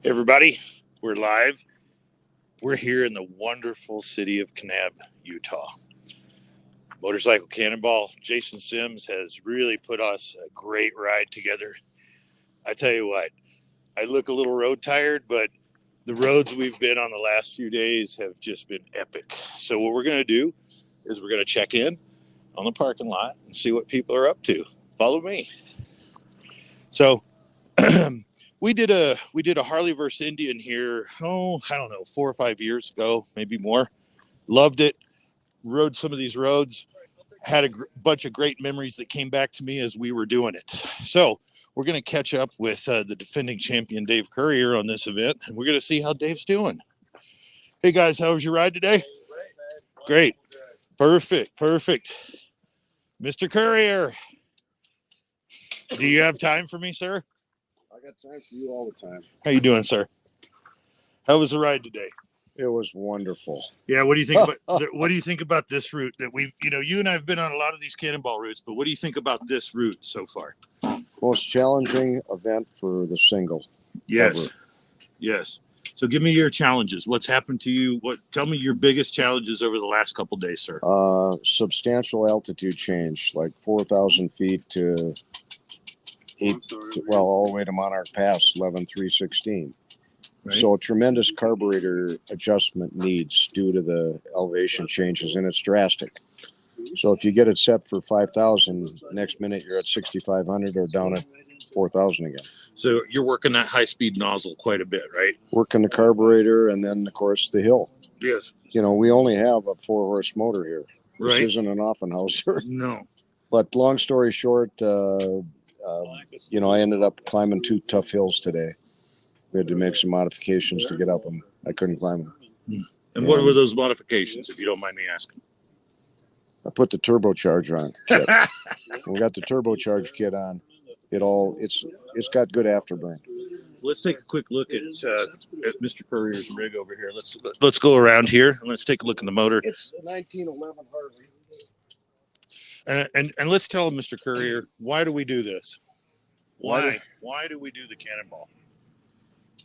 Everybody, we're live. We're here in the wonderful city of Kanab, Utah. Motorcycle Cannonball, Jason Sims has really put us a great ride together. I tell you what, I look a little road tired, but the roads we've been on the last few days have just been epic. So what we're going to do is we're going to check in on the parking lot and see what people are up to. Follow me. So we did a Harley versus Indian here, I don't know, 4 or 5 years ago, maybe more. Loved it. Rode some of these roads. Had a bunch of great memories that came back to me as we were doing it. So we're going to catch up with the defending champion, Dave Courier, on this event, and we're going to see how Dave's doing. Hey, guys, how was your ride today? Great. Perfect. Mr. Courier, do you have time for me, sir? I got time for you all the time. How you doing, sir? How was the ride today? It was wonderful. Yeah, what do you think about this route that we've, you and I have been on a lot of these Cannonball routes, but what do you think about this route so far? Most challenging event for the single. Yes. Ever. Yes. So give me your challenges. What's happened to you? Tell me your biggest challenges over the last couple of days, sir. Substantial altitude change, like 4,000 feet to all the way to Monarch Pass, 11,316. Right. So tremendous carburetor adjustment needs due to the elevation changes, and it's drastic. So if you get it set for 5,000, next minute you're at 6,500 or down at 4,000 again. So you're working that high-speed nozzle quite a bit, right? Working the carburetor and then, of course, the hill. Yes. We only have a 4-horse motor here. This right. isn't an Offenhauser. No. But long story short, I ended up climbing 2 tough hills today. We had to make some modifications to get up them. I couldn't climb them. And what were those modifications, if you don't mind me asking? I put the turbocharger on. When we got the turbocharge kit on, it's got good afterburn. Let's take a quick look at Mr. Courier's rig over here. Let's go around here and let's take a look at the motor. It's a 1911 Harley. And let's tell Mr. Courier, why do we do this? Why do we do the Cannonball?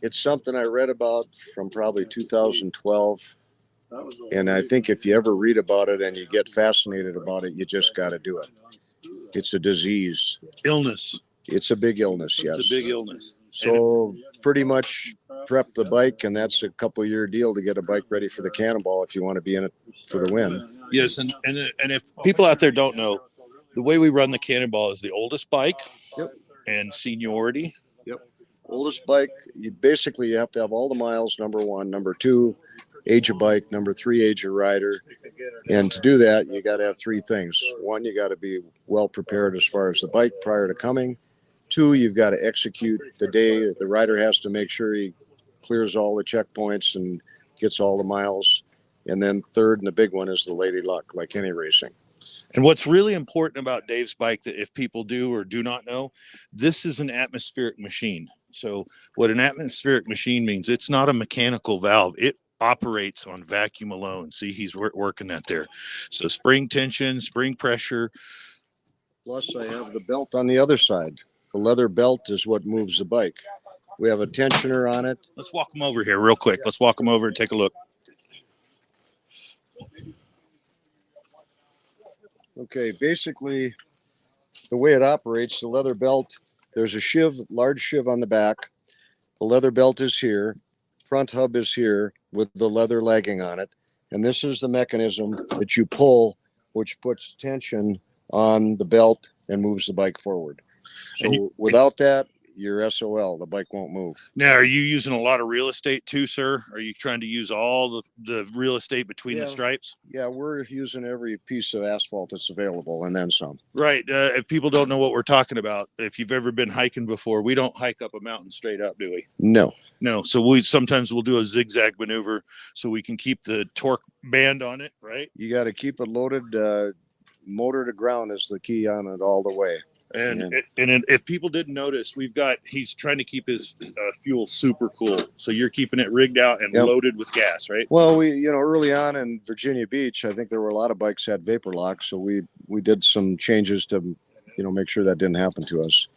It's something I read about from probably 2012. And I think if you ever read about it and you get fascinated about it, you just got to do it. It's a disease. Illness. It's a big illness, yes. It's a big illness. So pretty much prep the bike, and that's a couple-year deal to get a bike ready for the Cannonball if you want to be in it for the win. Yes, and if people out there don't know, the way we run the Cannonball is the oldest bike. Yep. And seniority. Yep. Oldest bike, you have to have all the miles, number 1. Number 2, age of bike. Number 3, age of rider. And to do that, you got to have 3 things. 1, you got to be well prepared as far as the bike prior to coming. 2, you've got to execute the day. The rider has to make sure he clears all the checkpoints and gets all the miles. And then 3rd, and the big one, is the lady luck, like any racing. And what's really important about Dave's bike, that if people do or do not know, this is an atmospheric machine. So what an atmospheric machine means, it's not a mechanical valve. It operates on vacuum alone. See, he's working that there. So spring tension, spring pressure. Plus, I have the belt on the other side. The leather belt is what moves the bike. We have a tensioner on it. Let's walk them over here real quick. Let's walk them over and take a look. Okay, basically, the way it operates, the leather belt, there's a large shiv on the back. The leather belt is here. Front hub is here with the leather legging on it. And this is the mechanism that you pull, which puts tension on the belt and moves the bike forward. So without that, you're SOL. The bike won't move. Now, are you using a lot of real estate too, sir? Are you trying to use all the real estate between the stripes? Yeah, we're using every piece of asphalt that's available and then some. Right. If people don't know what we're talking about, if you've ever been hiking before, we don't hike up a mountain straight up, do we? No. So sometimes we'll do a zigzag maneuver so we can keep the torque band on it, right? You got to keep it loaded. Motor to ground is the key on it all the way. And if people didn't notice, he's trying to keep his fuel super cool. So you're keeping it rigged out and loaded with gas, right? Well, we, early on in Virginia Beach, I think there were a lot of bikes had vapor lock. So we did some changes to, make sure that didn't happen to us.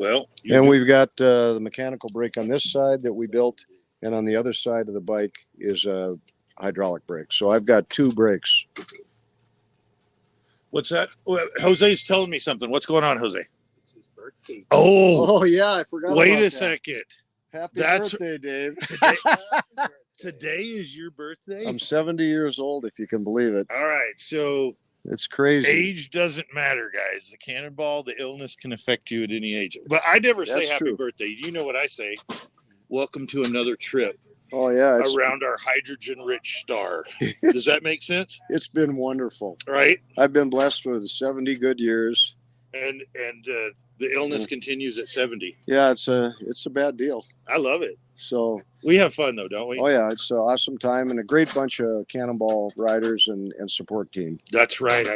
Well, and we've got the mechanical brake on this side that we built, and on the other side of the bike is a hydraulic brake. So I've got 2 brakes. What's that? Well, Jose's telling me something. What's going on, Jose? It's his birthday. Oh, Yeah, I forgot. wait about a that. second. Happy That's- birthday, Dave. Today is your birthday? I'm 70 years old, if you can believe it. All right. So It's crazy. age doesn't matter, guys. The cannonball, the illness can affect you at any age. But I never say That's happy true. birthday. You know what I say? Welcome to another trip Oh yeah, around our hydrogen-rich star. Does that make sense? it's been wonderful. Right? I've been blessed with 70 good years. And the illness continues at 70. Yeah, it's a bad deal. I love it. So We have fun though, don't we? oh yeah, it's an awesome time and a great bunch of Cannonball riders and support team. That's right.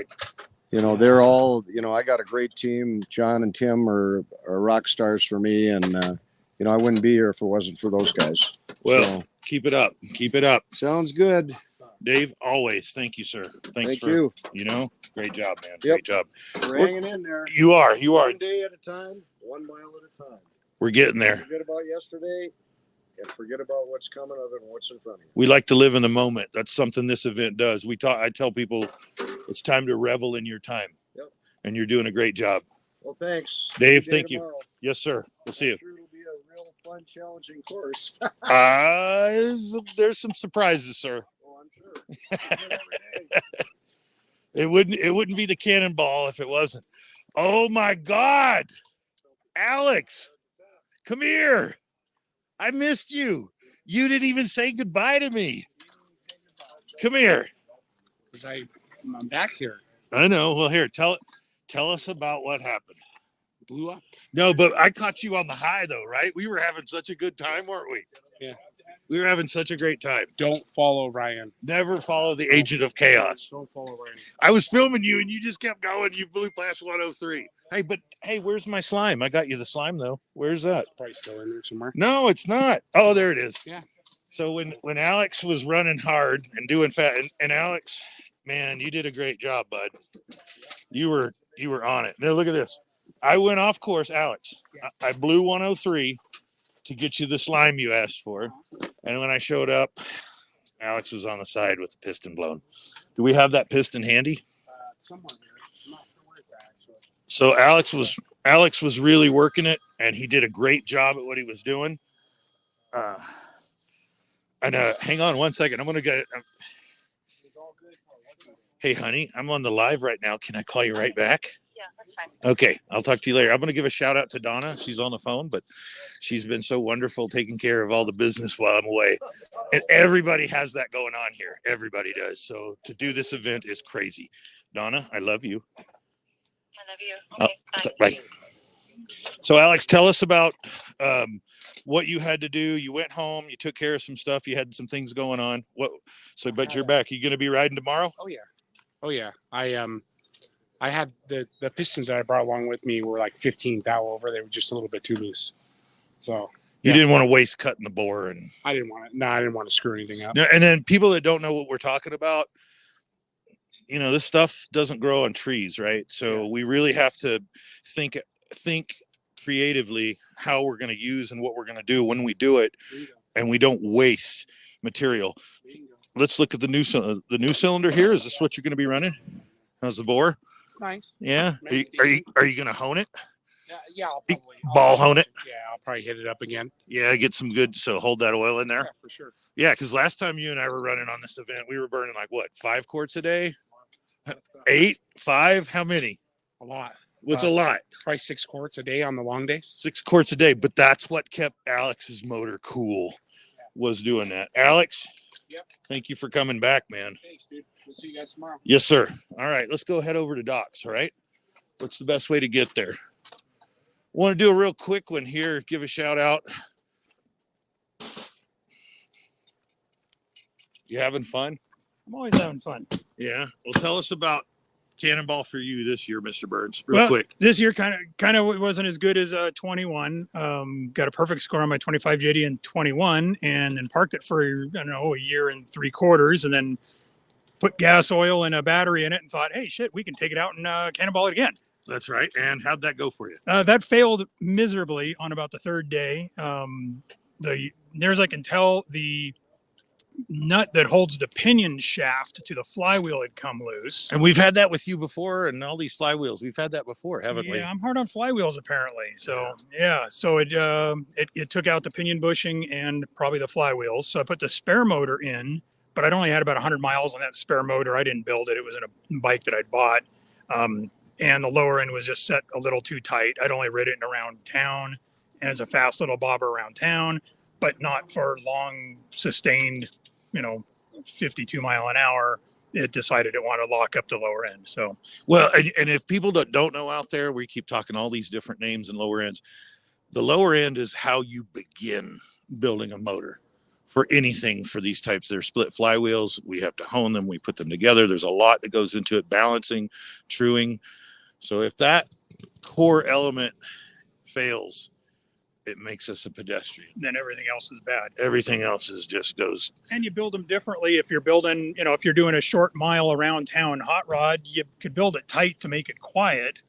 They're all, I got a great team. John and Tim are rock stars for me. And, I wouldn't be here if it wasn't for those guys. Well, So, keep it up. Keep it up. sounds good. Dave, always. Thank you, sir. Thanks Thank for, you. great job, man. Yep. Great job. We're hanging in there. You are. One day at a time, 1 mile at a time. We're getting there. Forget about yesterday and forget about what's coming other than what's in front of you. We like to live in the moment. That's something this event does. I tell people it's time to revel in your time. Yep. And you're doing a great job. Well, thanks. Dave, Good day thank you. tomorrow. Yes, sir. We'll see you. I'm sure it'll be a real fun, challenging course. There's some surprises, sir. Oh, I'm sure. It wouldn't be the cannonball if it wasn't. Oh my God. Alex, come here. I missed you. You didn't even say goodbye to me. Come here. Because I'm back here. I know. Well, here, tell us about what happened. Blew up. No, but I caught you on the high though, right? We were having such a good time, weren't we? Yeah. We were having such a great time. Don't follow Ryan. Never follow the agent of chaos. Don't follow Ryan. I was filming you and you just kept going. You blew past 103. Hey, where's my slime? I got you the slime though. Where's that? Probably still in there somewhere. No, it's not. Oh, there it is. Yeah. So when Alex was running hard and doing fat, and Alex, man, you did a great job, bud. You were on it. Now look at this. I went off course, Alex. I blew 103 to get you the slime you asked for, and when I showed up, Alex was on the side with the piston blown. Do we have that piston handy? Somewhere there. I'm not sure where it's at, actually. So Alex was really working it, and he did a great job at what he was doing. Hang on one second. I'm gonna get. Hey, honey, I'm on the live right now. Can I call you right back? Yeah, that's fine. Okay, I'll talk to you later. I'm going to give a shout out to Donna. She's on the phone, but she's been so wonderful taking care of all the business while I'm away. And everybody has that going on here. Everybody does. So to do this event is crazy. Donna, I love you. I love you. Okay, Bye. bye. So Alex, tell us about what you had to do. You went home, you took care of some stuff. You had some things going on. But you're back. Are you going to be riding tomorrow? Oh yeah. I had the pistons that I brought along with me were like 15 thou over. They were just a little bit too loose. So You didn't want to waste cutting the bore and I didn't want to screw anything up. and then people that don't know what we're talking about, this stuff doesn't grow on trees, right? So we really have to think creatively how we're going to use and what we're going to do when we do it, and we don't waste material. Let's look at the new cylinder here. Is this what you're going to be running? How's the bore? It's nice. Yeah. Are you going to hone it? Yeah, Ball hone it? Yeah, I'll probably hit it up again. Yeah, get some good. So hold that oil in there. Yeah, for sure. Yeah, because last time you and I were running on this event, we were burning like what, 5 quarts a day? 8, 5? How many? A lot. What's a lot? Probably 6 quarts a day on the long days. 6 quarts a day. But that's what kept Alex's motor cool, was doing that. Alex, Yep. Thank you for coming back, man. Thanks, dude. We'll see you guys tomorrow. Yes, sir. All right, let's go head over to Doc's. All right. What's the best way to get there? Want to do a real quick one here. Give a shout out. You having fun? I'm always having fun. Yeah. Well, tell us about Cannonball for you this year, Mr. Burns, real quick. This year kind of wasn't as good as 21. Got a perfect score on my 25 JD in 21, and then parked it for a year and 3/4, and then put gas, oil, and a battery in it, and thought, hey, shit, we can take it out and cannonball it again. That's right. And how'd that go for you? That failed miserably on about the third day. Near as I can tell, the nut that holds the pinion shaft to the flywheel had come loose. And we've had that with you before, and all these flywheels. We've had that before, haven't we? Yeah, I'm hard on flywheels apparently. So so it took out the pinion bushing and probably the flywheels. So I put the spare motor in, but I'd only had about 100 miles on that spare motor. I didn't build it. It was in a bike that I'd bought. And the lower end was just set a little too tight. I'd only rid it around town, and it's a fast little bobber around town, but not for long sustained, 52 mile an hour. It decided it wanted to lock up the lower end. So, well, and if people don't know out there, we keep talking all these different names and lower ends. The lower end is how you begin building a motor for anything for these types. They're split flywheels. We have to hone them. We put them together. There's a lot that goes into it, balancing, truing. So if that core element fails, it makes us a pedestrian. then everything else is bad. Everything else is just goes. And you build them differently. If you're building, if you're doing a short mile around town hot rod, you could build it tight to make it quiet.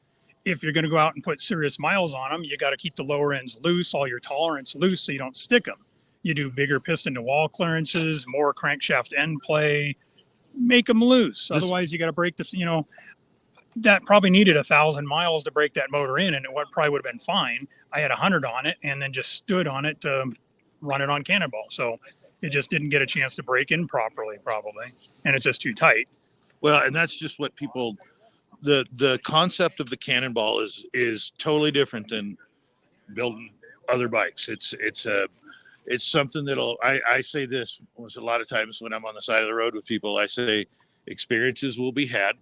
If you're going to go out and put serious miles on them, you got to keep the lower ends loose, all your tolerance loose, so you don't stick them. You do bigger piston to wall clearances, more crankshaft end play, make them loose. Otherwise, you got to break the, that probably needed 1,000 miles to break that motor in, and it probably would have been fine. I had 100 on it and then just stood on it to run it on Cannonball. So it just didn't get a chance to break in properly, probably. And it's just too tight. Well, and that's just what people, the concept of the Cannonball is totally different than building other bikes. It's something that'll, I say this was a lot of times when I'm on the side of the road with people, I say experiences will be had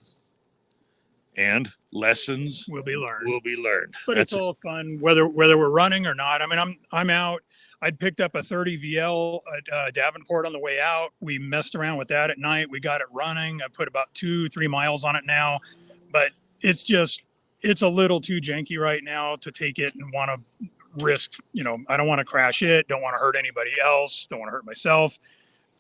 and lessons Will be learned. But That's it's all fun, whether we're running or not. I mean, I'm out. I'd picked up a 30 VL at Davenport on the way out. We messed around with that at night. We got it running. I put about 2-3 miles on it now, but it's a little too janky right now to take it and want to risk. I don't want to crash it. Don't want to hurt anybody else. Don't want to hurt myself.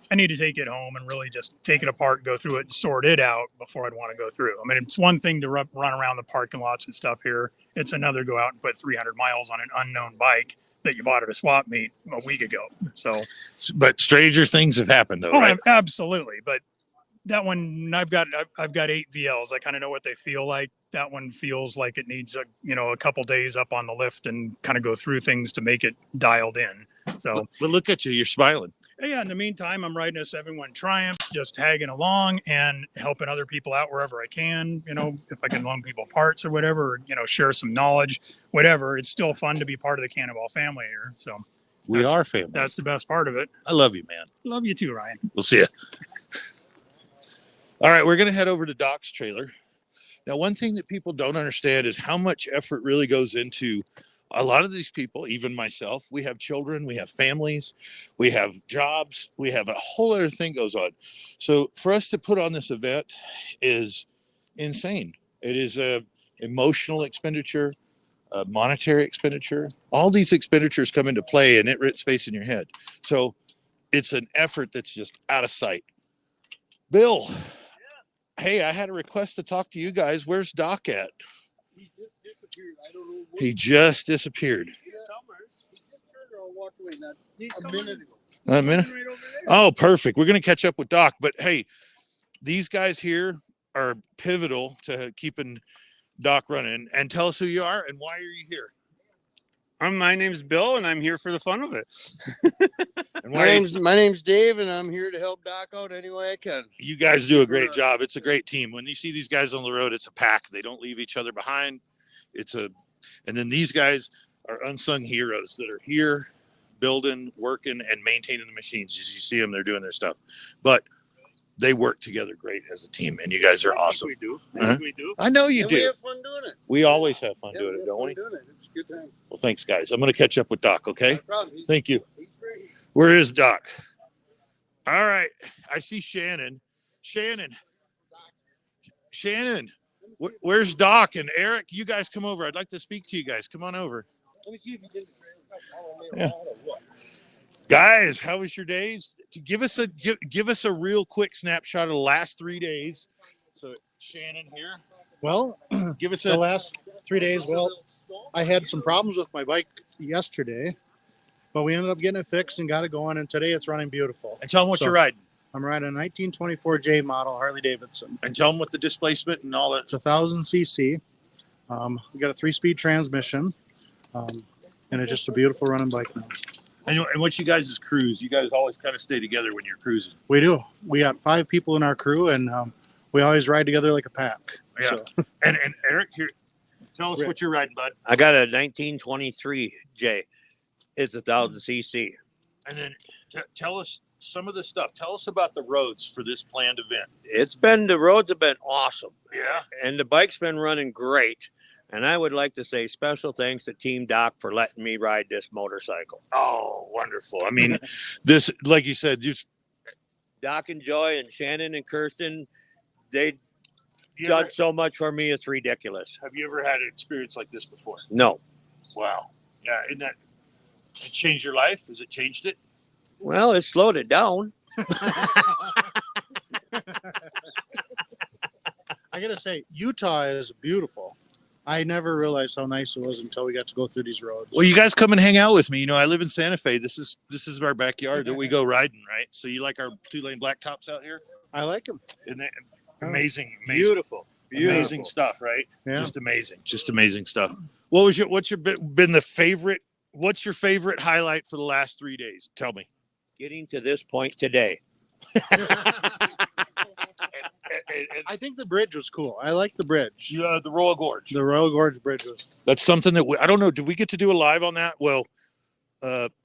I need to take it home and really just take it apart, go through it, and sort it out before I'd want to go through. I mean, it's one thing to run around the parking lots and stuff here. It's another go out and put 300 miles on an unknown bike that you bought at a swap meet a week ago. So, but stranger things have happened though, right? Absolutely. But that one, I've got 8 VLs. I kind of know what they feel like. That one feels like it needs a couple days up on the lift and kind of go through things to make it dialed in. So, but look at you, you're smiling. Yeah, in the meantime, I'm riding a 7-1 Triumph, just tagging along and helping other people out wherever I can. If I can loan people parts or whatever, or, share some knowledge, whatever. It's still fun to be part of the Cannonball family here. So we are family. That's the best part of it. I love you, man. Love you too, Ryan. We'll see you. All right, we're going to head over to Doc's trailer. Now, one thing that people don't understand is how much effort really goes into a lot of these people, even myself. We have children, we have families, we have jobs, we have a whole other thing goes on. So for us to put on this event is insane. It is a emotional expenditure, a monetary expenditure. All these expenditures come into play and it rents space in your head. So it's an effort that's just out of sight. Bill, hey, I had a request to talk to you guys. Where's Doc at? I don't know. He just disappeared. A minute? Oh, perfect. We're going to catch up with Doc. But hey, these guys here are pivotal to keeping Doc running. And tell us who you are and why are you here? My name's Bill, and I'm here for the fun of it. And My name's Dave, and I'm here to help Doc out any way I can. You guys do a great job. It's a great team. When you see these guys on the road, it's a pack. They don't leave each other behind. And then these guys are unsung heroes that are here building, working, and maintaining the machines. As you see them, they're doing their stuff. But they work together great as a team, and you guys are awesome. We do. We do. I know you do. We have fun doing it. We always have fun doing it, don't we? It's a good time. Well, thanks, guys. I'm going to catch up with Doc, okay? No problem. Thank you. He's great. Where is Doc? All right. I see Shannon. Shannon, where's Doc? And Eric, you guys come over. I'd like to speak to you guys. Come on over. Let me see if you can. Yeah. Guys, how was your days? Give us a real quick snapshot of the last 3 days. So Shannon here. Well, Give us the last 3 days. Well, I had some problems with my bike yesterday, but we ended up getting it fixed and got it going. And today it's running beautiful. And tell them what So- you're riding. I'm riding a 1924 J model Harley Davidson. And tell them what the displacement and all that. It's 1,000 cc. We got a 3-speed transmission, and it's just a beautiful running bike now. And what you guys is cruise? You guys always kind of stay together when you're cruising. We do. We got 5 people in our crew, and we always ride together like a pack. Yeah. So, And Eric, here, tell us Rick. what you're riding, bud. I got a 1923 J. It's 1,000 cc. And then tell us some of the stuff. Tell us about the roads for this planned event. The roads have been awesome. Yeah. And the bike's been running great. And I would like to say special thanks to Team Doc for letting me ride this motorcycle. Oh, wonderful. I mean, this, like you said, just Doc and Joy and Shannon and Kirsten, they you done ever, so much for me. It's ridiculous. have you ever had an experience like this before? No. Wow. Yeah. Isn't that it changed your life? Has it changed it? Well, it slowed it down. I got to say, Utah is beautiful. I never realized how nice it was until we got to go through these roads. Well, you guys come and hang out with me. You know, I live in Santa Fe. This is our backyard that we go riding, right? So you like our 2-lane blacktops out here? I like them. Isn't that amazing? Beautiful. Amazing stuff, right? Yeah. Just amazing stuff. What's your been the favorite? What's your favorite highlight for the last 3 days? Tell me. Getting to this point today. I think the bridge was cool. I like the bridge. The Royal Gorge. The Royal Gorge Bridge was. That's something that I don't know. Did we get to do a live on that? Well,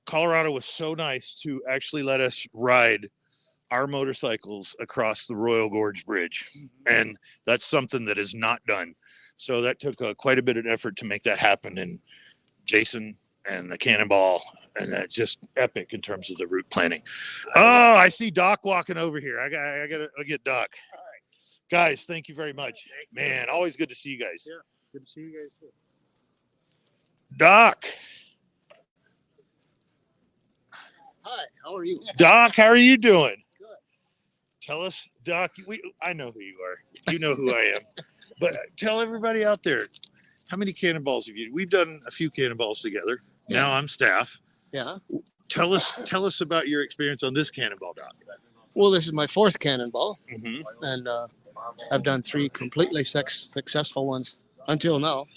Colorado was so nice to actually let us ride our motorcycles across the Royal Gorge Bridge. And that's something that is not done. So that took quite a bit of effort to make that happen. And Jason and the Cannonball, and that's just epic in terms of the route planning. Oh, I see Doc walking over here. I'll get Doc. Guys, thank you very much. Man, always good to see you guys. Yeah, good to see you guys too. Doc. Hi, how are you? Doc, how are you doing? Good. Tell us, Doc, I know who you are. You know who I am. But tell everybody out there, how many cannonballs have you? We've done a few cannonballs together. Yeah. Now I'm staff. Yeah. Tell us about your experience on this cannonball, Doc. Well, this is my 4th cannonball, Mm-hmm. and I've done 3 completely successful ones until now.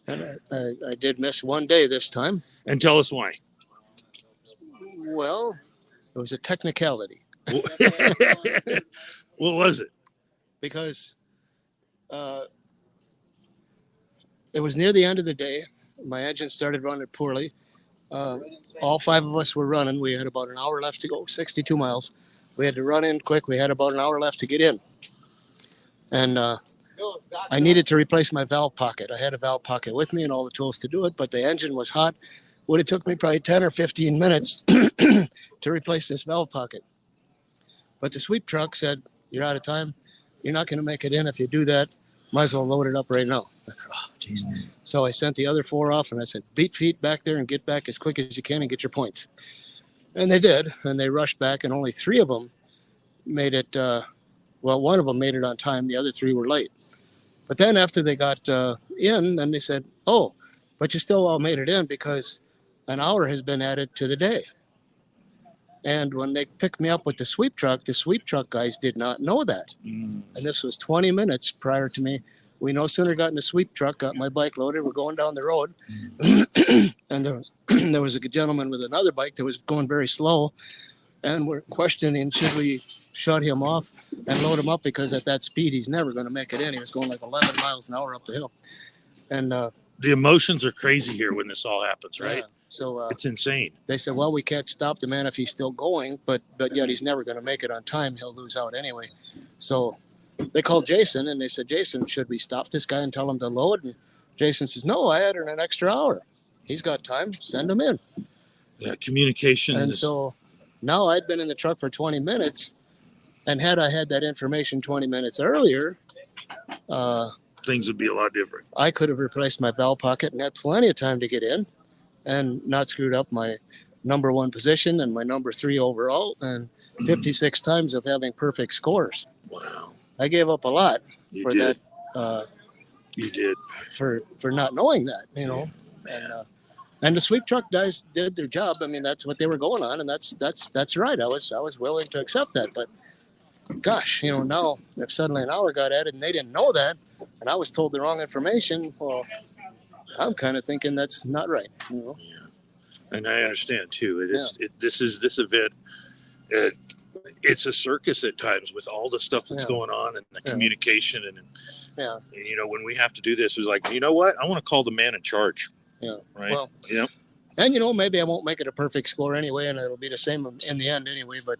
And I did miss one day this time. And tell us why. Well, it was a technicality What was it? because it was near the end of the day. My engine started running poorly. All 5 of us were running. We had about an hour left to go, 62 miles. We had to run in quick. We had about an hour left to get in. And I needed to replace my valve pocket. I had a valve pocket with me and all the tools to do it, but the engine was hot. Would have took me probably 10 or 15 minutes to replace this valve pocket. But the sweep truck said, "You're out of time. You're not going to make it in if you do that. Might as well load it up right now." I thought, oh, geez. So I sent the other 4 off and I said, "Beat feet back there and get back as quick as you can and get your points." And they did. And they rushed back, and only 3 of them made it. Well, 1 of them made it on time. The other 3 were late. But then after they got in, then they said, "Oh, but you still all made it in because an hour has been added to the day." And when they picked me up with the sweep truck guys did not know that. And this was 20 minutes prior to me. We no sooner got in the sweep truck, got my bike loaded. We're going down the road. And there was a gentleman with another bike that was going very slow. And we're questioning, should we shut him off and load him up? Because at that speed, he's never going to make it in. He was going like 11 miles an hour up the hill. And The emotions are crazy here when this all happens, right? yeah, so It's insane. they said, "Well, we can't stop the man if he's still going, but yet he's never going to make it on time. He'll lose out anyway." So they called Jason and they said, "Jason, should we stop this guy and tell him to load?" And Jason says, "No, I added an extra hour. He's got time. Send him in." Yeah, communication. And is- so now I'd been in the truck for 20 minutes, and had I had that information 20 minutes earlier, things would be a lot different. I could have replaced my valve pocket and had plenty of time to get in and not screwed up my number 1 position and my number 3 overall and 56 times of having perfect scores. Wow. I gave up a lot You for did. that You did. for not knowing that, and the sweep truck guys did their job. I mean, that's what they were going on, and that's right. I was willing to accept that, but gosh, now if suddenly an hour got added and they didn't know that, and I was told the wrong information, well, I'm kind of thinking that's not right. And I understand too. This event. It's a circus at times with all the stuff that's going on and the communication and when we have to do this, it's like, you know what? I want to call the man in charge. Yeah. Right. Well, and maybe I won't make it a perfect score anyway, and it'll be the same in the end anyway. But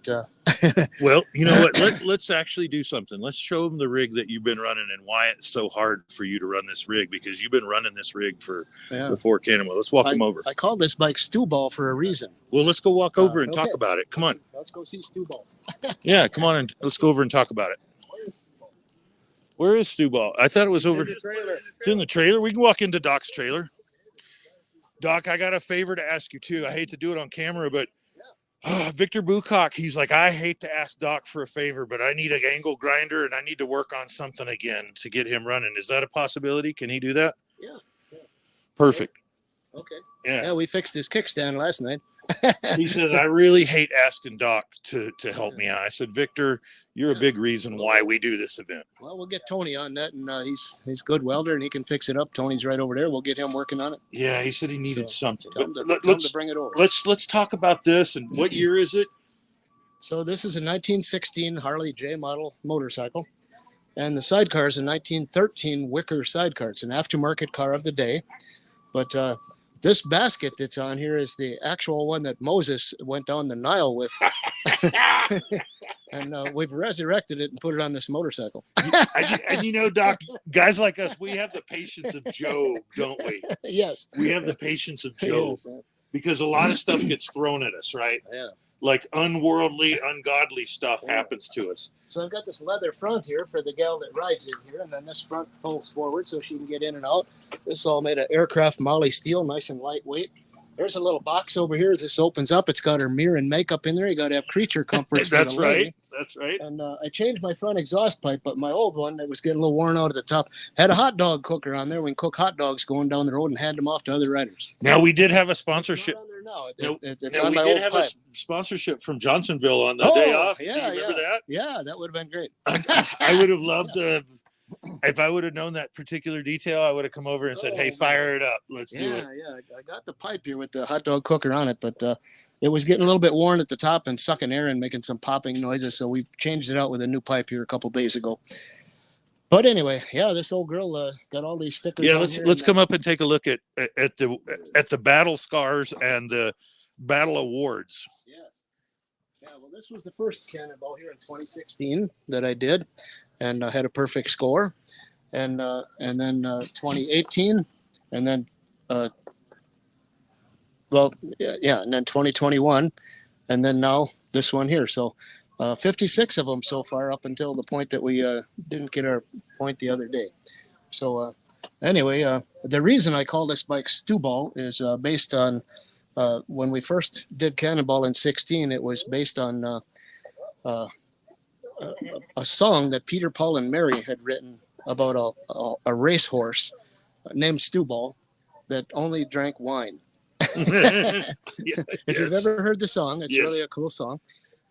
well, you know what? Let's actually do something. Let's show them the rig that you've been running and why it's so hard for you to run this rig, because you've been running this rig for before Cannonball. Let's walk them over. I called this bike Stew Ball for a reason. Well, let's go walk over and talk about it. Come on. Let's go see Stew Ball. Yeah, come on and let's go over and talk about it. Where is Stew Ball? I thought it was over. It's in the trailer. We can walk into Doc's trailer. Doc, I got a favor to ask you too. I hate to do it on camera, but Victor Bucock, he's like, I hate to ask Doc for a favor, but I need an angle grinder and I need to work on something again to get him running. Is that a possibility? Can he do that? Yeah. Perfect. Okay. Yeah, we fixed his kickstand last night. He says, I really hate asking Doc to help me out. I said, Victor, you're a big reason why we do this event. Well, we'll get Tony on that, and he's a good welder, and he can fix it up. Tony's right over there. We'll get him working on it. Yeah, he said he needed something. Tell him to bring it over. Let's talk about this. And what year is it? So this is a 1916 Harley J model motorcycle, and the sidecar is a 1913 Wicker sidecar. It's an aftermarket car of the day, but this basket that's on here is the actual one that Moses went down the Nile with. And we've resurrected it and put it on this motorcycle. and Doc, guys like us, we have the patience of Job, don't we? Yes. We have the patience of Job. Yes. Because a lot of stuff gets thrown at us, right? Yeah. Like unworldly, ungodly stuff happens to us. So I've got this leather front here for the gal that rides in here, and then this front folds forward so she can get in and out. This is all made of aircraft moly steel, nice and lightweight. There's a little box over here. This opens up. It's got her mirror and makeup in there. You got to have creature comforts. That's right. That's right. And I changed my front exhaust pipe, but my old one that was getting a little worn out at the top had a hot dog cooker on there. We can cook hot dogs going down the road and hand them off to other riders. Now we did have a sponsorship. It's on my old pipe. A sponsorship from Johnsonville on the day off. Yeah, do you remember that? Yeah, that would have been great. I would have loved to. If I would have known that particular detail, I would have come over and said, "Hey, fire it up. Let's do it." Yeah. I got the pipe here with the hot dog cooker on it, but it was getting a little bit worn at the top and sucking air and making some popping noises. So we changed it out with a new pipe here a couple days ago. But anyway, this old girl got all these stickers. Yeah, let's come up and take a look at the battle scars and the battle awards. Yeah. Well, this was the first Cannonball here in 2016 that I did, and I had a perfect score, and then 2018, and then and then 2021, and then now this one here. So 56 of them so far up until the point that we didn't get our point the other day. So anyway, the reason I call this bike Stew Ball is based on when we first did Cannonball in 16, it was based on a song that Peter, Paul, and Mary had written about a racehorse named Stew Ball that only drank wine. If you've ever heard the song, it's really a cool song.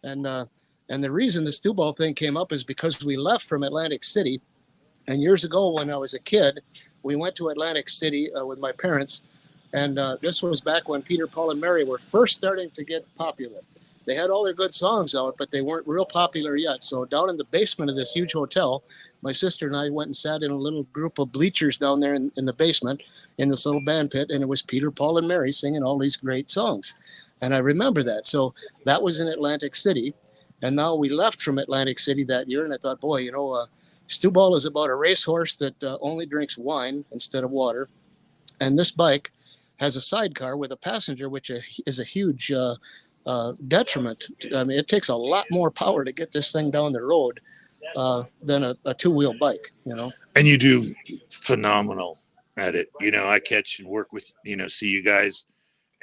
And the reason the Stew Ball thing came up is because we left from Atlantic City. And years ago when I was a kid, we went to Atlantic City with my parents. And this was back when Peter, Paul, and Mary were first starting to get popular. They had all their good songs out, but they weren't real popular yet. So down in the basement of this huge hotel, my sister and I went and sat in a little group of bleachers down there in the basement in this little band pit. And it was Peter, Paul, and Mary singing all these great songs. And I remember that. So that was in Atlantic City. And now we left from Atlantic City that year. And I thought, boy, Stew Ball is about a racehorse that only drinks wine instead of water. And this bike has a sidecar with a passenger, which is a huge detriment. I mean, it takes a lot more power to get this thing down the road than a two-wheel bike, And you do phenomenal at it. I catch and work with, see you guys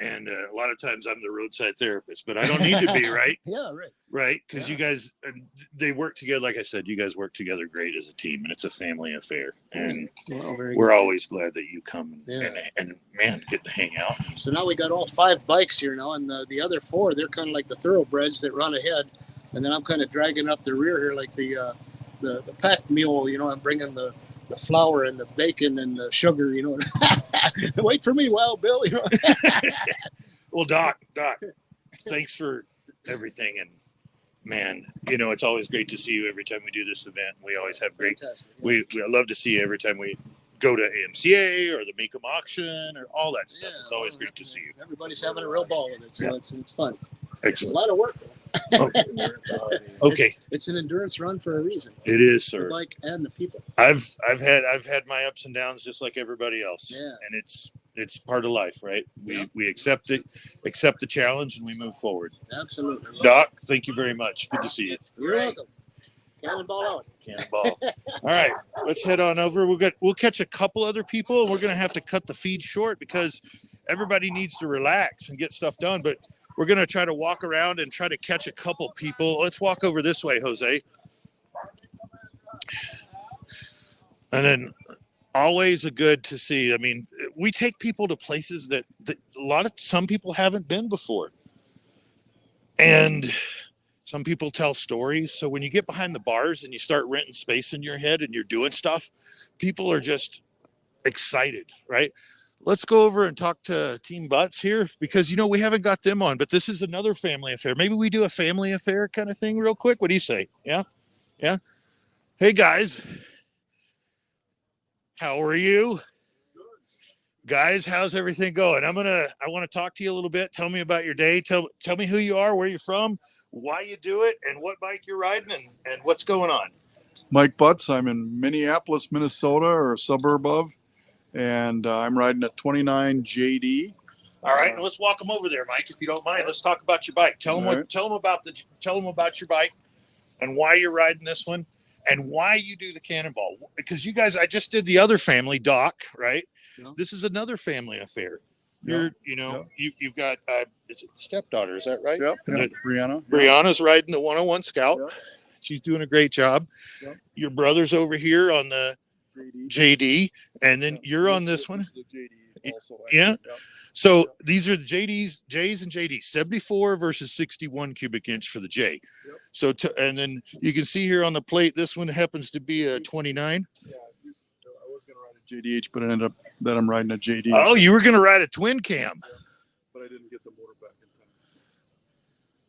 And a lot of times I'm the roadside therapist, but I don't need to be, right? Yeah, right. Right? Because you guys, they work together. Like I said, you guys work together great as a team, and it's a family affair. And Well, very we're good. always glad that you come and man, get to hang out. So now we got all 5 bikes here now, and the other 4, they're kind of like the thoroughbreds that run ahead, and then I'm kind of dragging up the rear here like the pack mule. You know, I'm bringing the flour and the bacon and the sugar. You know, wait for me, Wild Bill. You know. Well, Doc, thanks for everything. And man, you know, it's always great to see you every time we do this event. We always have great, we love to see you every time we go to AMCA or the Mecum auction or all that stuff. It's always great to see you. Everybody's having a real ball with it, so it's fun. It's a Excellent. lot of work, though. Okay. It's an endurance run for a reason. It is, The sir. bike and the people. I've had my ups and downs just like everybody else. Yeah. And it's part of life, right? We accept the challenge, and we move forward. Absolutely. Doc, thank you very much. Good to see you. You're welcome. Cannonball out. Cannonball. All right, let's head on over. We'll catch a couple other people, and we're gonna have to cut the feed short because everybody needs to relax and get stuff done. But we're gonna try to walk around and try to catch a couple people. Let's walk over this way, Jose. And then always a good to see. I mean, we take people to places that some people haven't been before. And some people tell stories. So when you get behind the bars and you start renting space in your head and you're doing stuff, people are just excited, right? Let's go over and talk to Team Butts here because, you know, we haven't got them on, but this is another family affair. Maybe we do a family affair kind of thing real quick. What do you say? Yeah? Yeah? Hey, guys. How are you? Guys, how's everything going? I want to talk to you a little bit. Tell me about your day. Tell me who you are, where you're from, why you do it, and what bike you're riding, and what's going on. Mike Butts. I'm in Minneapolis, Minnesota, or a suburb of, and I'm riding a 29 JD. All right, and let's walk them over there, Mike, if you don't mind. Let's talk about your bike. Tell them about your bike and why you're riding this one. And why you do the Cannonball. Because you guys, I just did the other family, Doc, right? Yeah. This is another family affair. Yeah. You've got, is it stepdaughter, is that right? Yep. Brianna. Brianna's riding the 101 Scout. Yep. She's doing a great job. Yep. Your brother's over here on the JD, and then you're on this one. The JD also. Yeah. Yep. So these are the J's and JDs, 74 versus 61 cubic inch for the J. Yep. So, and then you can see here on the plate, this one happens to be a 29. Yeah, I was going to ride a JDH, but it ended up that I'm riding a JD. Oh, you were going to ride a twin cam. Yeah, but I didn't get the motor back in time.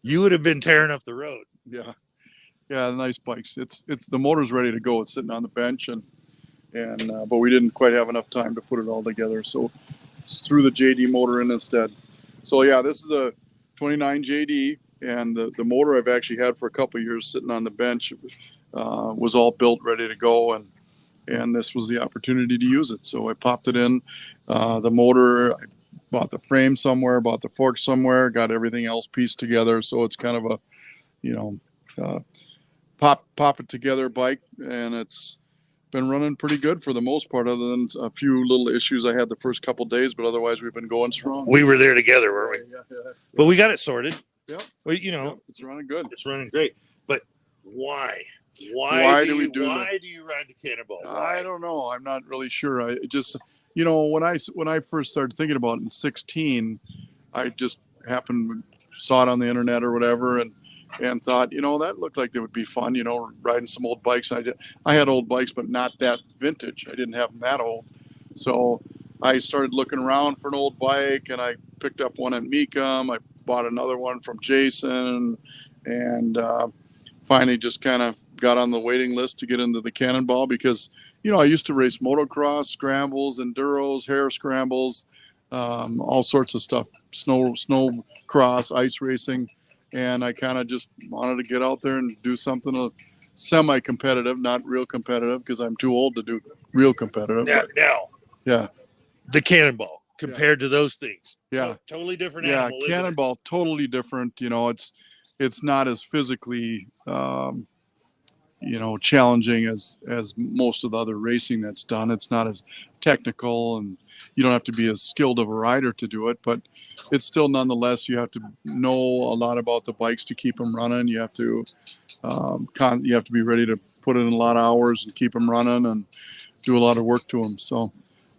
You would have been tearing up the road. Yeah. Yeah, nice bikes. It's the motor's ready to go. It's sitting on the bench, and but we didn't quite have enough time to put it all together. So threw the JD motor in instead. So yeah, this is a 29 JD, and the motor I've actually had for a couple of years sitting on the bench was all built, ready to go, and this was the opportunity to use it. So I popped it in. The motor, I bought the frame somewhere, bought the fork somewhere, got everything else pieced together. So it's kind of a, pop it together bike, and it's been running pretty good for the most part, other than a few little issues I had the first couple of days, but otherwise we've been going strong. We were there together, weren't we? Yeah. But we got it sorted. Yep. Well, It's running good. it's running great. But why? Why do we you do ride the Cannonball? I don't know. I'm not really sure. I just, when I first started thinking about it in 16, I just happened saw it on the internet or whatever, and thought, that looked like it would be fun, riding some old bikes. I had old bikes, but not that vintage. I didn't have them that old. So I started looking around for an old bike, and I picked up one at Mecum. I bought another one from Jason, and finally just kind of got on the waiting list to get into the Cannonball because, I used to race motocross, scrambles, enduros, hare scrambles, all sorts of stuff, snow cross, ice racing. And I kind of just wanted to get out there and do something semi-competitive, not real competitive because I'm too old to do real competitive. Now, yeah, the Cannonball compared to those things. Yeah. Totally different Yeah, animal. isn't it? Cannonball, totally different. It's not as physically challenging as most of the other racing that's done. It's not as technical, and you don't have to be as skilled of a rider to do it, but it's still nonetheless, you have to know a lot about the bikes to keep them running. You have to be ready to put in a lot of hours and keep them running and do a lot of work to them. So,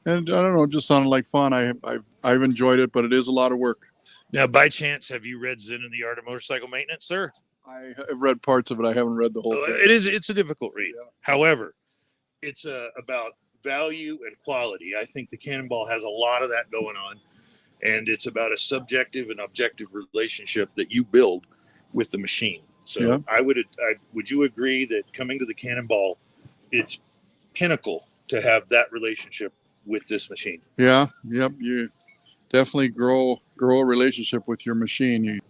and I don't know, it just sounded like fun. I've enjoyed it, but it is a lot of work. Now, by chance, have you read Zen and the Art of Motorcycle Maintenance, sir? I have read parts of it. I haven't read the whole thing. It's a difficult read. Yeah. However, it's about value and quality. I think the Cannonball has a lot of that going on, and it's about a subjective and objective relationship that you build with the machine. So yeah. Would you agree that coming to the Cannonball, it's pinnacle to have that relationship with this machine? Yeah. Yep. You definitely grow a relationship with your machine. You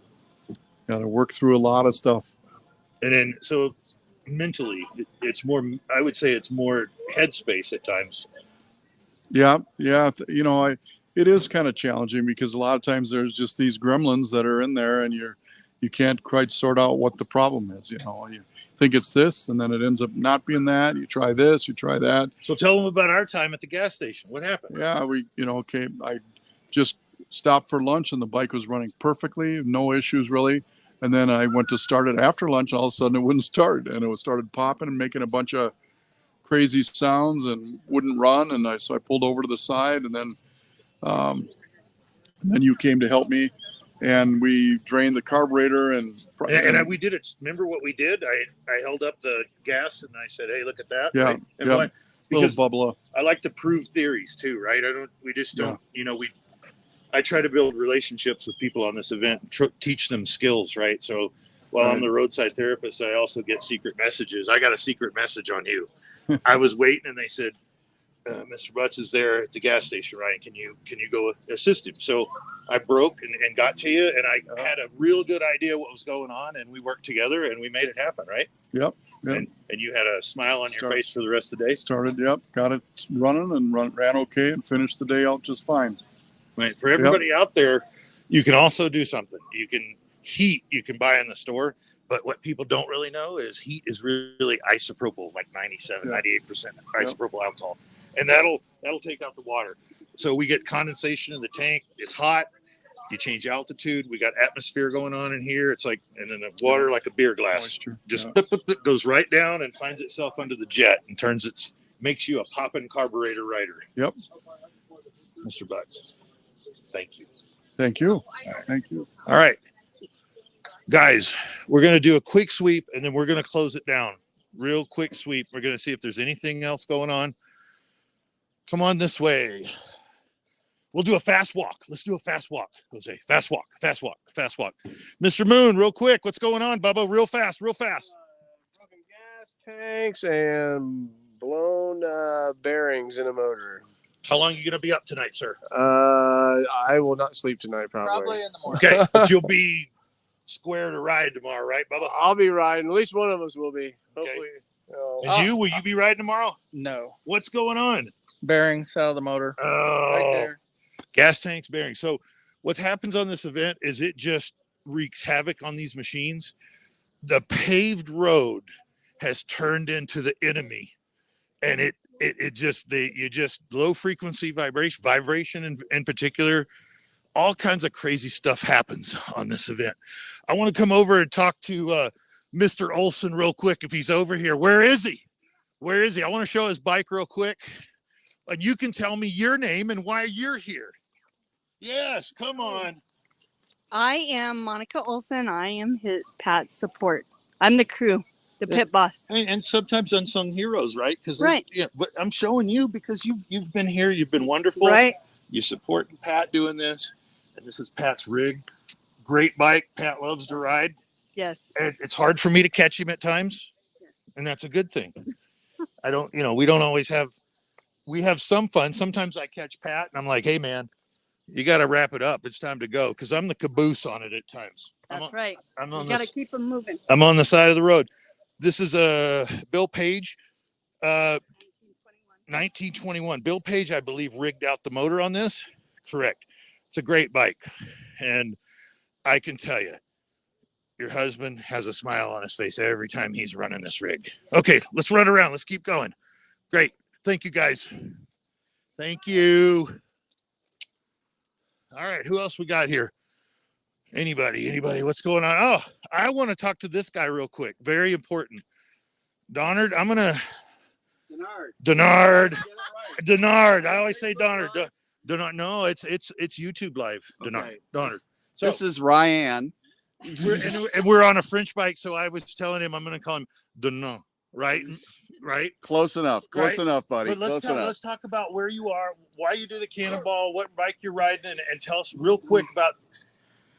got to work through a lot of stuff. And then, so mentally, it's more, I would say it's more headspace at times. Yeah. It is kind of challenging because a lot of times there's just these gremlins that are in there, and you can't quite sort out what the problem is. You think it's this, and then it ends up not being that. You try this, you try that. So tell them about our time at the gas station. What happened? Yeah, I just stopped for lunch, and the bike was running perfectly, no issues really. And then I went to start it after lunch, and all of a sudden it wouldn't start, and it started popping and making a bunch of crazy sounds and wouldn't run. And so I pulled over to the side, and then you came to help me, and we drained the carburetor and we did it. Remember what we did? I held up the gas and I said, "Hey, look at that!" Yeah, right? yeah. Little bubble. I like to prove theories too, right? I try to build relationships with people on this event, and teach them skills, right? So while I'm the roadside therapist, I also get secret messages. I got a secret message on you. I was waiting, and they said, Mr. Butts is there at the gas station, Ryan. Can you go assist him? So I broke and got to you, and I had a real good idea what was going on, and we worked together, and we made it happen, right? Yep. And you had a smile on your face for the rest of the day? Got it running and ran okay, and finished the day out just fine. Right. For everybody out there, you can also do something. You can buy in the store, but what people don't really know is heat is really isopropyl, like 98% isopropyl alcohol. And that'll take out the water. So we get condensation in the tank. It's hot. You change altitude. We got atmosphere going on in here. It's like, and then the water, like a beer glass, just goes right down and finds itself under the jet and makes you a popping carburetor rider. Yep. Mr. Butts, thank you. Thank you. Thank you. All right, guys, we're going to do a quick sweep, and then we're going to close it down. Real quick sweep. We're going to see if there's anything else going on. Come on this way. We'll do a fast walk. Let's do a fast walk, Jose. Fast walk. Mr. Moon, real quick. What's going on, Bubba? Real fast. Broken gas tanks and blown bearings in a motor. How long are you going to be up tonight, sir? I will not sleep tonight, probably in the morning. Okay, but you'll be square to ride tomorrow, right, Bubba? I'll be riding. At least one of us will be. Okay. Hopefully. And will you be riding tomorrow? No. What's going on? Bearings out of the motor. Oh, right there. Gas tanks, bearings. So what happens on this event is it just wreaks havoc on these machines. The paved road has turned into the enemy, and you just low frequency vibration in particular, all kinds of crazy stuff happens on this event. I want to come over and talk to Mr. Olson real quick if he's over here. Where is he? I want to show his bike real quick, and you can tell me your name and why you're here. Yes, come on. I am Monica Olson. I am Pat's support. I'm the crew, the pit boss. And sometimes unsung heroes, right? Right. Yeah, but I'm showing you because you've been here. You've been wonderful. Right. You support Pat doing this, and this is Pat's rig. Great bike. Pat loves to ride. Yes. And it's hard for me to catch him at times, and that's a good thing. We don't always we have some fun. Sometimes I catch Pat, and I'm like, hey, man, you got to wrap it up. It's time to go because I'm the caboose on it at times. That's right. You got to keep them moving. I'm on the side of the road. This is Bill Page, 1921. Bill Page, I believe, rigged out the motor on this. Correct. It's a great bike. And I can tell you, your husband has a smile on his face every time he's running this rig. Okay, let's run around. Let's keep going. Great. Thank you, guys. Thank you. All right, who else we got here? Anybody? What's going on? Oh, I want to talk to this guy real quick. Very important. Donard, I'm going to... Denard. Denard. I always say Donard. Denard. No, it's YouTube Live. Denard. Donard. So, this is Ryan. We're on a French bike, so I was telling him I'm going to call him Denard. Right? Close enough. Close Right? enough, buddy. But let's talk about where you are, why you do the Cannonball, what bike you're riding, and tell us real quick about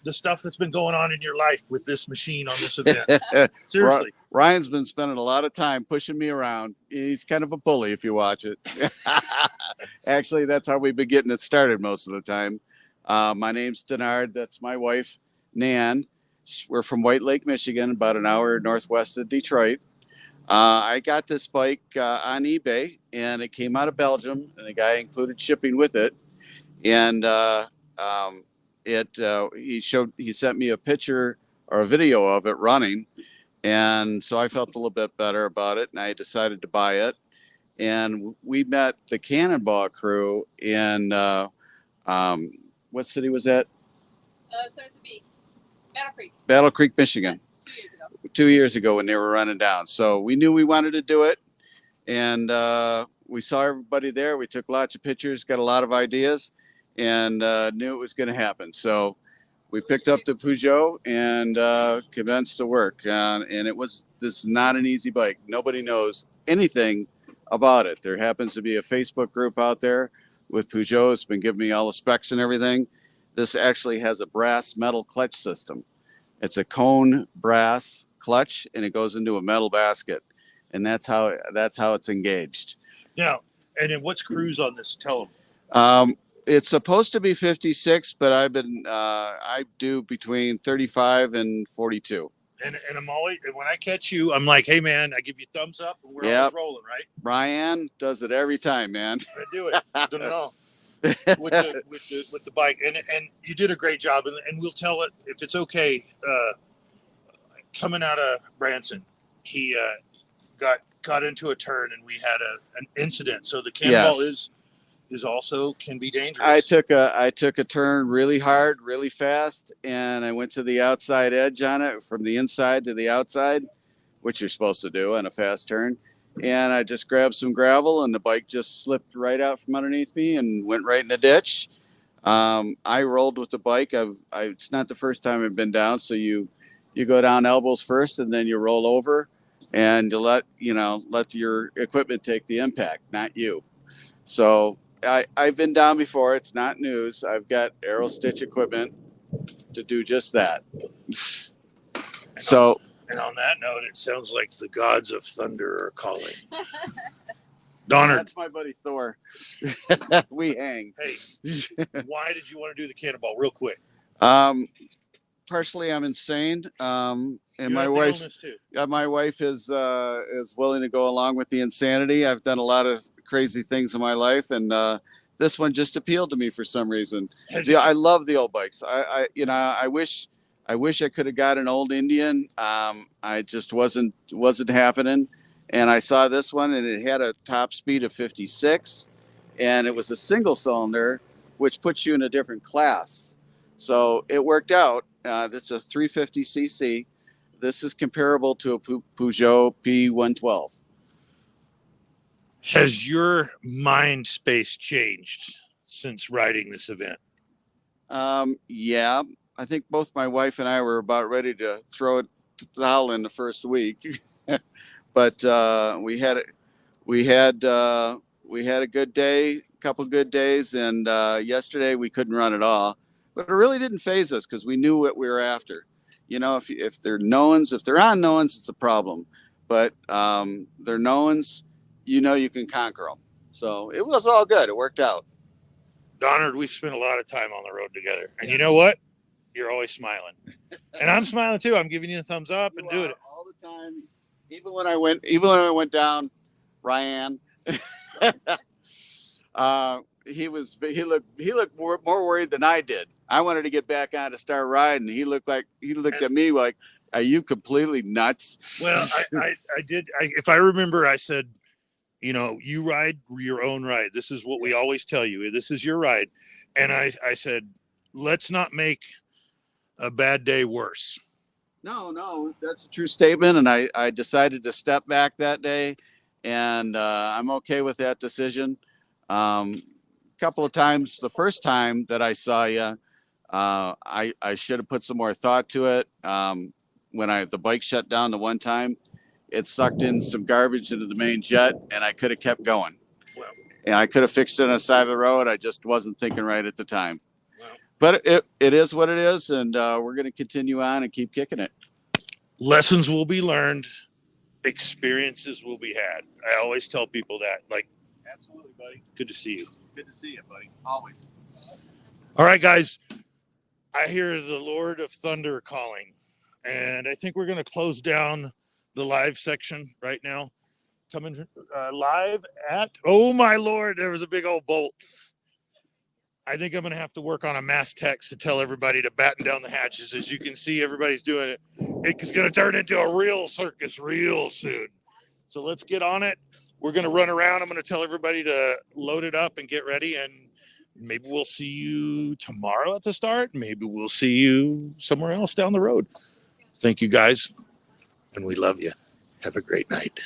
the stuff that's been going on in your life with this machine on this event. Seriously. Ryan's been spending a lot of time pushing me around. He's kind of a bully if you watch it. Actually, that's how we've been getting it started most of the time. My name's Denard. That's my wife, Nan. We're from White Lake, Michigan, about an hour northwest of Detroit. I got this bike on eBay, and it came out of Belgium, and the guy included shipping with it. And he sent me a picture or a video of it running, and so I felt a little bit better about it, and I decided to buy it. And we met the Cannonball crew in what city was that? Starts to be Battle Creek. Battle Creek, Michigan. 2 years ago. 2 years ago when they were running down. So we knew we wanted to do it, and we saw everybody there. We took lots of pictures, got a lot of ideas, and knew it was going to happen. So we picked up the Peugeot and commenced to work. And this is not an easy bike. Nobody knows anything about it. There happens to be a Facebook group out there with Peugeot. It's been giving me all the specs and everything. This actually has a brass metal clutch system. It's a cone brass clutch, and it goes into a metal basket. And that's how it's engaged. Now, and then what's cruise on this? Tell them. It's supposed to be 56, but I do between 35 and 42. And I'm always, when I catch you, I'm like, hey man, I give you thumbs up, and we're always rolling, right? Ryan does it every time, man. I do it. Don't know. with the bike, and you did a great job, and we'll tell it if it's okay. Coming out of Branson, he got into a turn, and we had an incident. So the Cannonball is also can be dangerous. I took a turn really hard, really fast, and I went to the outside edge on it from the inside to the outside, which you're supposed to do on a fast turn. And I just grabbed some gravel, and the bike just slipped right out from underneath me and went right in the ditch. I rolled with the bike. It's not the first time I've been down. So you go down elbows first, and then you roll over, and you let your equipment take the impact, not you. So I've been down before. It's not news. I've got Aero Stitch equipment to do just that. And on that note, it sounds like the gods of thunder are calling. Donner. That's my buddy Thor. We hang. Hey, why did you want to do the Cannonball real quick? Partially, I'm insane. And my wife is willing to go along with the insanity. I've done a lot of crazy things in my life, and this one just appealed to me for some reason. I love the old bikes. I wish I could have got an old Indian. I just wasn't happening. And I saw this one, and it had a top speed of 56, and it was a single cylinder, which puts you in a different class. So it worked out. This is a 350cc. This is comparable to a Peugeot P112. Has your mind space changed since riding this event? Yeah. I think both my wife and I were about ready to throw it to the towel in the first week, but we had a good day, a couple good days, and yesterday we couldn't run at all. But it really didn't faze us because we knew what we were after. If they're knowns, if they're unknowns, it's a problem. But they're knowns, you can conquer them. So it was all good. It worked out. Donard, we spent a lot of time on the road together, and you know what? You're always smiling, and I'm smiling too. I'm giving you a thumbs up and doing it all the time. Even when I went down, Ryan, he looked more worried than I did. I wanted to get back on to start riding. He looked at me like, Are you completely nuts? Well, I did. If I remember, I said, you know, you ride your own ride. This is what we always tell you. This is your ride. And I said, let's not make a bad day worse. No, that's a true statement. And I decided to step back that day, and I'm okay with that decision. A couple of times, the first time that I saw you, I should have put some more thought to it. When the bike shut down the one time, it sucked in some garbage into the main jet, and I could have kept going. Wow. And I could have fixed it on the side of the road. I just wasn't thinking right at the time. Wow. But it is what it is, and we're going to continue on and keep kicking it. Lessons will be learned. Experiences will be had. I always tell people that. Like, absolutely, buddy. Good to see you. Good to see you, buddy. Always. All right, guys. I hear the Lord of Thunder calling, and I think we're going to close down the live section right now. Coming live at, oh my Lord, there was a big old bolt. I think I'm going to have to work on a mass text to tell everybody to batten down the hatches. As you can see, everybody's doing it. It's going to turn into a real circus real soon. So let's get on it. We're going to run around. I'm going to tell everybody to load it up and get ready. And maybe we'll see you tomorrow at the start. Maybe we'll see you somewhere else down the road. Thank you, guys. And we love you. Have a great night.